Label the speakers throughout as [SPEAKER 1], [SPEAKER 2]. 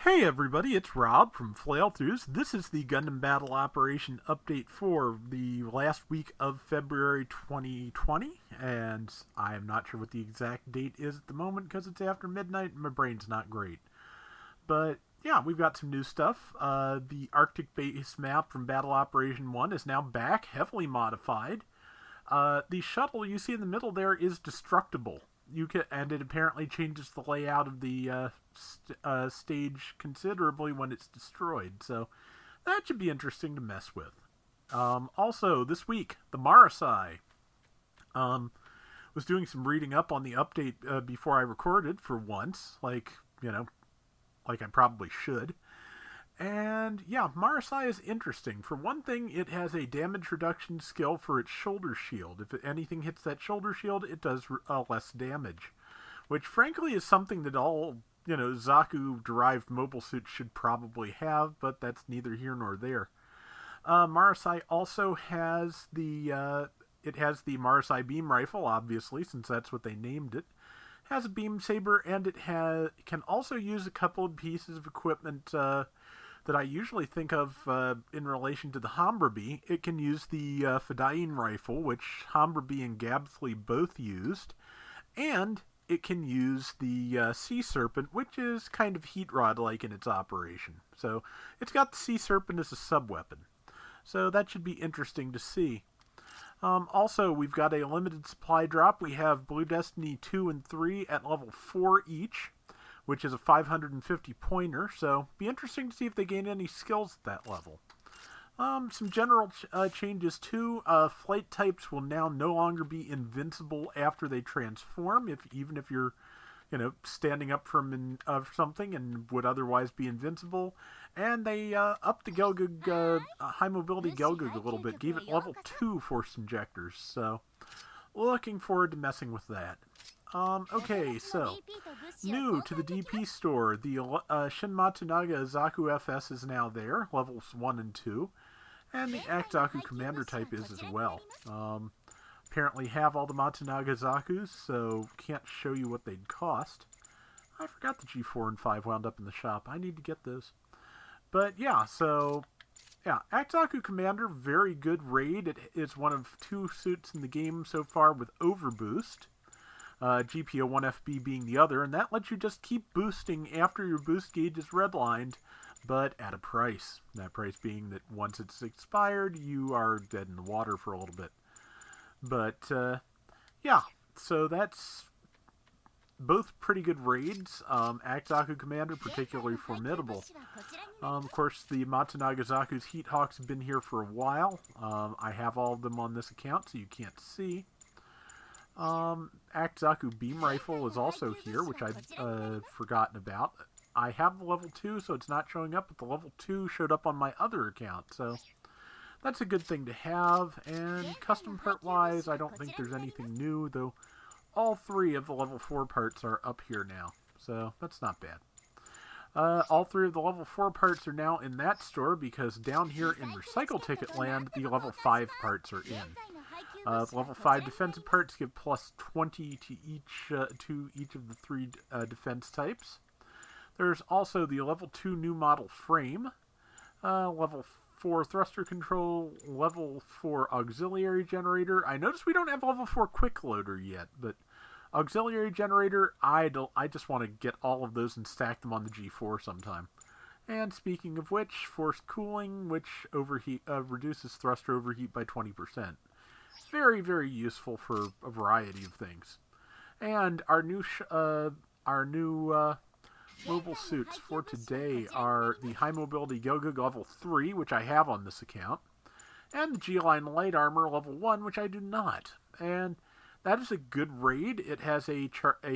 [SPEAKER 1] Hey everybody, it's Rob from Flailthroughs. This is the Gundam Battle Operation Update for the last week of February 2020, and I am not sure what the exact date is at the moment because it's after midnight and my brain's not great. But yeah, we've got some new stuff. The Arctic base map from Battle Operation 1 is now back, heavily modified. The shuttle you see in the middle there is destructible. And it apparently changes the layout of the stage considerably when it's destroyed. So that should be interesting to mess with. Also, this week, the Marasai. Was doing some reading up on the update before I recorded for once, like I probably should. And yeah, Marasai is interesting. For one thing, it has a damage reduction skill for its shoulder shield. If anything hits that shoulder shield, it does less damage. Which frankly is something that all, Zaku-derived mobile suits should probably have, but that's neither here nor there. Marasai also has the Marasai beam rifle, obviously, since that's what they named it. It has a beam saber, and it can also use a couple of pieces of equipment that I usually think of in relation to the Humberby. It can use the Fadain rifle, which Humberby and Gabsley both used, and it can use the Sea Serpent, which is kind of Heat Rod-like in its operation. So it's got the Sea Serpent as a sub-weapon. So that should be interesting to see. Also, we've got a limited supply drop. We have Blue Destiny 2 and 3 at level 4 each, which is a 550 pointer, so be interesting to see if they gain any skills at that level. Some general changes too. Flight types will now no longer be invincible after they transform, even if you're, standing up from something and would otherwise be invincible. And they upped the Gelgug, high mobility Gelgug a little bit, gave it level 2 force injectors, so looking forward to messing with that. Okay, so, new to the DP store, the Shin Matsunaga Zaku FS is now there, levels 1 and 2, and the Taku Commander type is as well. Apparently have all the Matsunaga Zakus, so can't show you what they'd cost. I forgot the G4 and 5 wound up in the shop. I need to get those. But yeah, so yeah, Taku Commander, very good raid. It is one of 2 suits in the game so far with overboost. GPO-1FB being the other, and that lets you just keep boosting after your boost gauge is redlined, but at a price. That price being that once it's expired, you are dead in the water for a little bit. But, yeah, so that's both pretty good raids. Taku Commander, particularly formidable. Of course, the Matsunaga Zaku's Heat Hawks have been here for a while. I have all of them on this account, so you can't see. Zaku Beam Rifle is also here, which I've forgotten about. I have the level 2, so it's not showing up, but the level 2 showed up on my other account, so that's a good thing to have. And custom part-wise, I don't think there's anything new, though all 3 of the level 4 parts are up here now, so that's not bad. All 3 of the level 4 parts are now in that store, because down here in Recycle Ticket Land, the level 5 parts are in. The level 5 defensive parts give plus 20 to each of the 3 defense types. There's also the level 2 new model frame, level 4 thruster control, level 4 auxiliary generator. I notice we don't have level 4 quick loader yet, but auxiliary generator, I just want to get all of those and stack them on the G4 sometime. And speaking of which, forced cooling, which reduces thruster overheat by 20%. Very, very useful for a variety of things. And our new mobile suits for today are the High Mobility Gelgug level 3, which I have on this account, and the G-Line Light Armor level 1, which I do not. And that is a good raid. It has a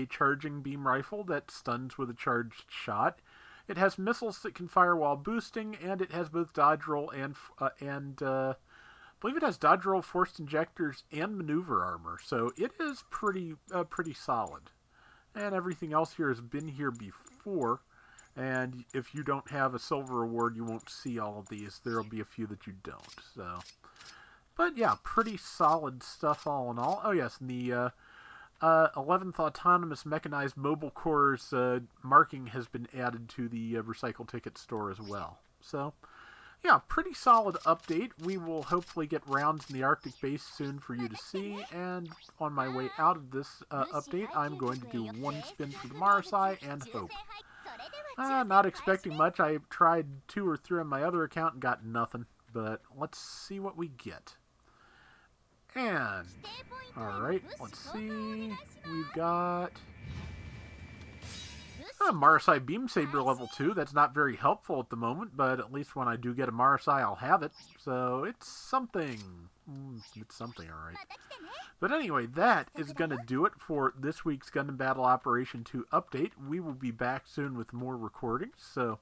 [SPEAKER 1] charging beam rifle that stuns with a charged shot. It has missiles that can fire while boosting, and it has both dodge roll and I believe it has dodge roll, forced injectors, and maneuver armor, so it is pretty solid. And everything else here has been here before, and if you don't have a silver award, you won't see all of these. There'll be a few that you don't, so. But yeah, pretty solid stuff all in all. Oh yes, and the 11th Autonomous Mechanized Mobile Corps marking has been added to the Recycle Ticket store as well. So, yeah, pretty solid update. We will hopefully get rounds in the Arctic base soon for you to see, and on my way out of this update, I'm going to do one spin for the Marasai and hope. Not expecting much. I tried 2 or 3 on my other account and got nothing, but let's see what we get. And, alright, let's see, we've got Marasai Beam Saber level 2. That's not very helpful at the moment, but at least when I do get a Marasai, I'll have it. So it's something. It's something, alright. But anyway, that is going to do it for this week's Gundam Battle Operation 2 update. We will be back soon with more recordings, so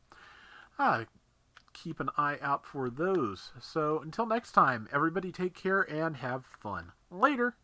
[SPEAKER 1] keep an eye out for those. So until next time, everybody take care and have fun. Later!